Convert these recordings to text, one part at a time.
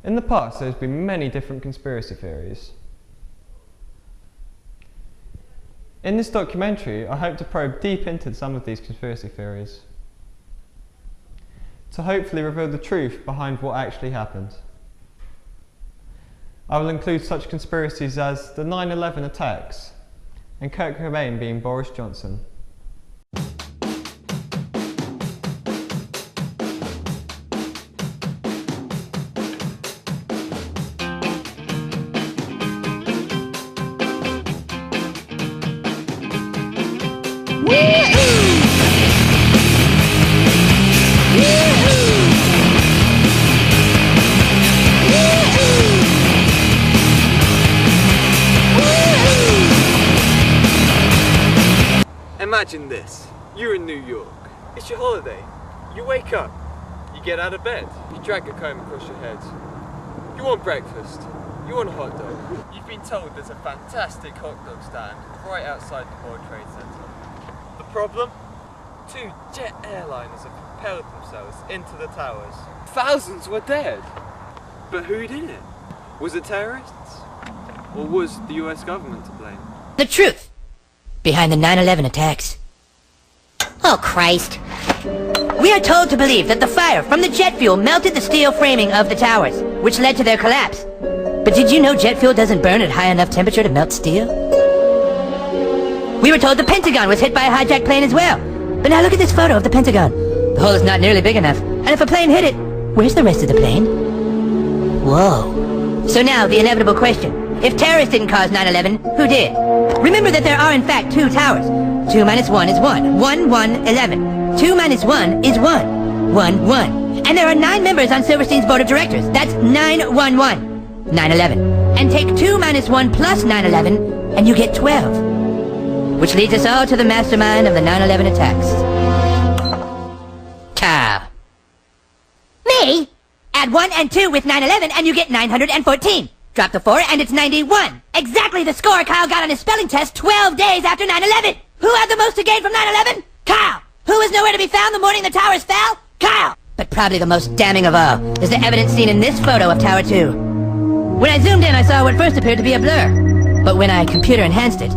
In the past, there's been many different conspiracy theories. In this documentary, I hope to probe deep into some of these conspiracy theories, to hopefully reveal the truth behind what actually happened. I will include such conspiracies as the 9/11 attacks and Kurt Cobain being Boris Johnson. Imagine this, you're in New York, it's your holiday, you wake up, you get out of bed, you drag a comb across your head, you want breakfast, you want a hot dog, you've been told there's a fantastic hot dog stand right outside the World Trade Center. The problem? 2 jet airliners have propelled themselves into the towers. Thousands were dead. But who did it? Was it terrorists? Or was the US government to blame? The truth behind the 9/11 attacks. Oh, Christ. We are told to believe that the fire from the jet fuel melted the steel framing of the towers, which led to their collapse. But did you know jet fuel doesn't burn at high enough temperature to melt steel? We were told the Pentagon was hit by a hijacked plane as well. But now look at this photo of the Pentagon. The hole is not nearly big enough. And if a plane hit it, where's the rest of the plane? Whoa. So now, the inevitable question. If terrorists didn't cause 9/11, who did? Remember that there are in fact 2 towers. 2 minus 1 is 1. 1, 1, 11. 2 minus 1 is 1. 1, 1. And there are 9 members on Silverstein's board of directors. That's 911. 9/11. And take 2 minus 1 plus 9/11, and you get 12. Which leads us all to the mastermind of the 9/11 attacks. Cow. Me? Add 1 and 2 with 9/11 and you get 914. Drop the 4 and it's 91. Exactly the score Kyle got on his spelling test 12 days after 9/11. Who had the most to gain from 9/11? Kyle. Who was nowhere to be found the morning the towers fell? Kyle. But probably the most damning of all is the evidence seen in this photo of Tower 2. When I zoomed in, I saw what first appeared to be a blur. But when I computer enhanced it,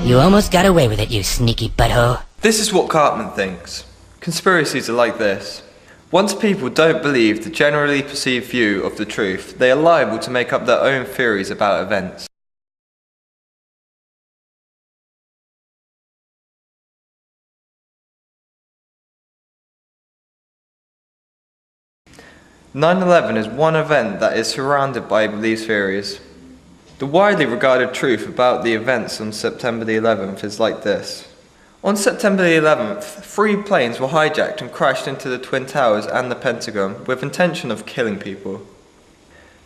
you almost got away with it, you sneaky butthole. This is what Cartman thinks. Conspiracies are like this. Once people don't believe the generally perceived view of the truth, they are liable to make up their own theories about events. "9/11 is one event that is surrounded by these theories. The widely regarded truth about the events on September the 11th is like this. On September the 11th, 3 planes were hijacked and crashed into the Twin Towers and the Pentagon with intention of killing people.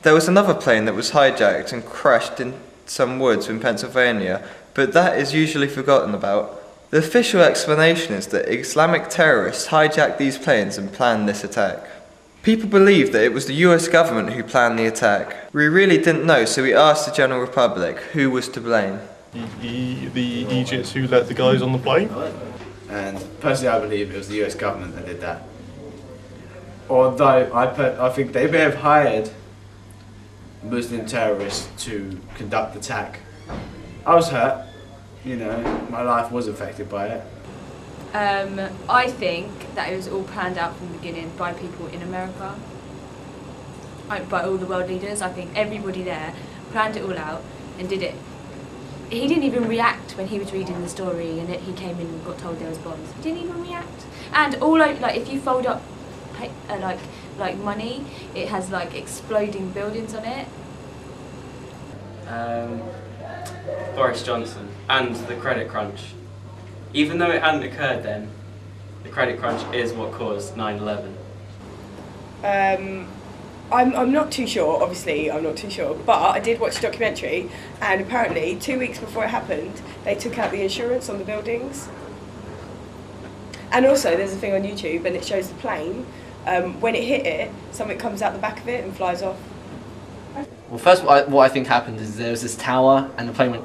There was another plane that was hijacked and crashed in some woods in Pennsylvania, but that is usually forgotten about. The official explanation is that Islamic terrorists hijacked these planes and planned this attack. People believe that it was the US government who planned the attack. We really didn't know, so we asked the general public who was to blame. The Egypts who let the guys on the plane? And personally I believe it was the US government that did that. Although I think they may have hired Muslim terrorists to conduct the attack. I was hurt, you know, my life was affected by it. I think that it was all planned out from the beginning by people in America, by all the world leaders. I think everybody there planned it all out and did it. He didn't even react when he was reading the story and he came in and got told there was bombs. He didn't even react. And all like if you fold up like money, it has like exploding buildings on it. Boris Johnson and the credit crunch. Even though it hadn't occurred then, the credit crunch is what caused 9/11. I'm not too sure, obviously I'm not too sure, but I did watch a documentary and apparently 2 weeks before it happened, they took out the insurance on the buildings. And also there's a thing on YouTube and it shows the plane, when it hit it, something comes out the back of it and flies off. Well, first what I think happened is there was this tower and the plane went.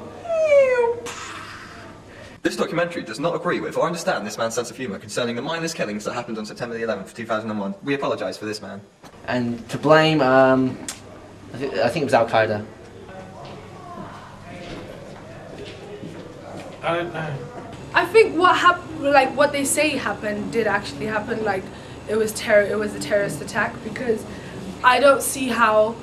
This documentary does not agree with or understand this man's sense of humour concerning the mindless killings that happened on September the 11th, 2001. We apologise for this man. And to blame, I think it was Al-Qaeda. I don't know. I think what they say happened did actually happen. Like it was a terrorist attack, because I don't see how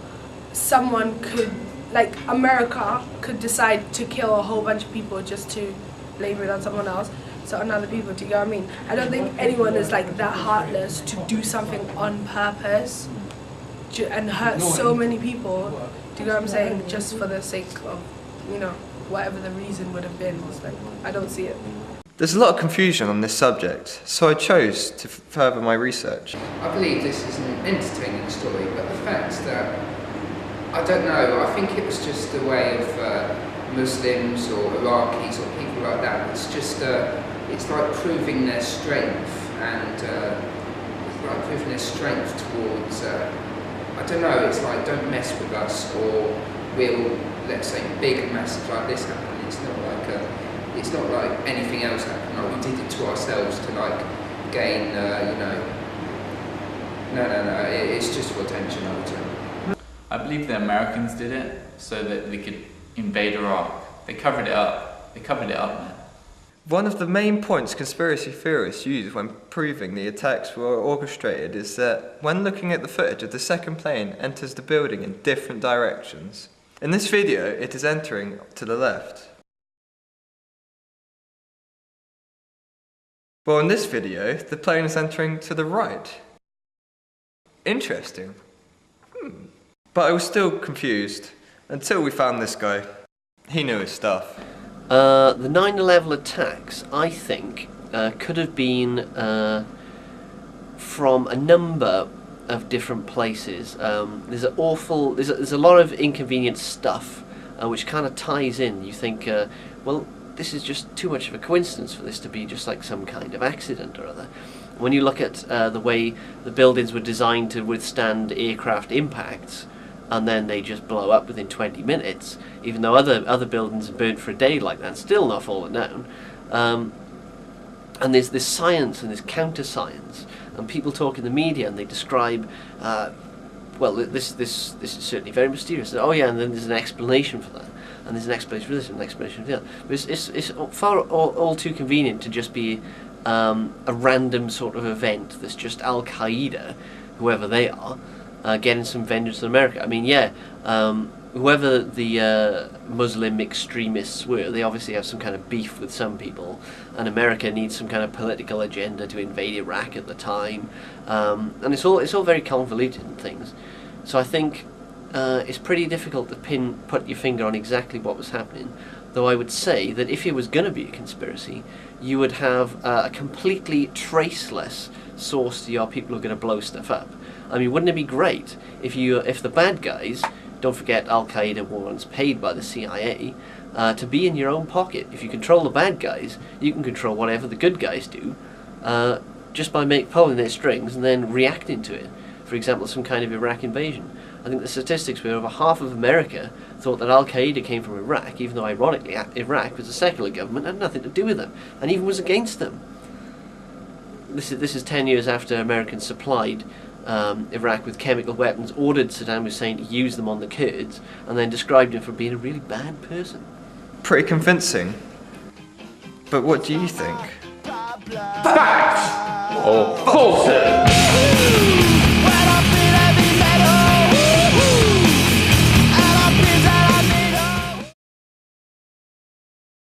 someone could, like America, could decide to kill a whole bunch of people just to blame it on someone else, so on other people. Do you know what I mean? I don't think anyone is like that heartless to do something on purpose and hurt so many people. Do you know what I'm saying? Just for the sake of, you know, whatever the reason would have been. It's like, I don't see it. There's a lot of confusion on this subject, so I chose to further my research. I believe this is an entertaining story, but the fact that, I don't know, I think it was just a way of Muslims or Iraqis or people like that. It's just, it's like proving their strength, and it's like proving their strength towards, I don't know, it's like, don't mess with us, or we'll, let's say, big and massive like this happen. It's not like anything else happened. Like we did it to ourselves to like gain, you know. No. It's just for attention, I would say. I believe the Americans did it so that they could invade Iraq. They covered it up. Man. One of the main points conspiracy theorists use when proving the attacks were orchestrated is that when looking at the footage of the second plane enters the building in different directions. In this video, it is entering to the left. Well, in this video, the plane is entering to the right. Interesting. But I was still confused until we found this guy. He knew his stuff. The 9/11 attacks, I think, could have been from a number of different places. There's a lot of inconvenient stuff which kind of ties in. You think, well, this is just too much of a coincidence for this to be just like some kind of accident or other. When you look at the way the buildings were designed to withstand aircraft impacts, and then they just blow up within 20 minutes, even though other buildings are burnt for a day like that, still not falling down. And there's this science and this counter-science, and people talk in the media and they describe, well, this is certainly very mysterious. Oh yeah, and then there's an explanation for that, and there's an explanation for this and an explanation for that. But it's far all too convenient to just be a random sort of event that's just Al-Qaeda, whoever they are, getting some vengeance in America. I mean, yeah, whoever the Muslim extremists were, they obviously have some kind of beef with some people, and America needs some kind of political agenda to invade Iraq at the time, and it's all very convoluted and things. So I think it's pretty difficult to put your finger on exactly what was happening. Though I would say that if it was going to be a conspiracy, you would have a completely traceless source to your people who are going to blow stuff up. I mean, wouldn't it be great if the bad guys, don't forget Al-Qaeda were once paid by the CIA, to be in your own pocket. If you control the bad guys, you can control whatever the good guys do, just by pulling their strings and then reacting to it. For example, some kind of Iraq invasion. I think the statistics were over half of America thought that Al-Qaeda came from Iraq, even though ironically Iraq was a secular government and had nothing to do with them, and even was against them. This is 10 years after Americans supplied Iraq with chemical weapons, ordered Saddam Hussein to use them on the Kurds, and then described him for being a really bad person. Pretty convincing. But what do you think? Facts or falsehood?